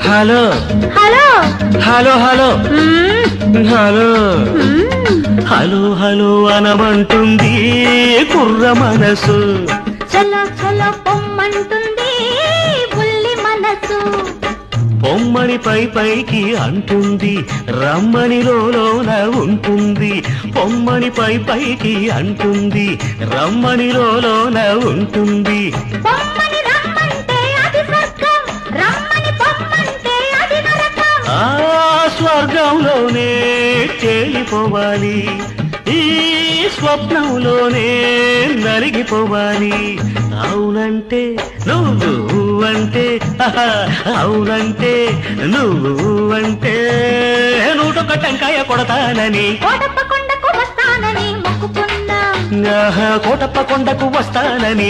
Hello hello hello hello hello hello hello అనమంటుంది కుర్ర మనసు. చలో చలో పొమ్మంటుంది బుల్లి మనసు. పొమ్మని పై పైకి అంటుంది రమ్మని లోన ఉంటుంది. పొమ్మని పై పైకి అంటుంది రమ్మని లోన ఉంటుంది. పొమ్మని రమ్మంటే అది స్వర్గం, రమ్మని పొమ్మంటే అది నరకం. ఆ స్వర్గంలోనే తేలిపోవాలి, ఈ స్వప్నంలోనే నలిగిపోవాలి. అవునంటే నువ్వు అంటే, అవునంటే నువ్వు అంటే 101 టెంకాయ కొడతానని, కోటప్ప కొండకు వస్తానని మొక్కుకున్నా. కోటప్ప కొండకు వస్తానని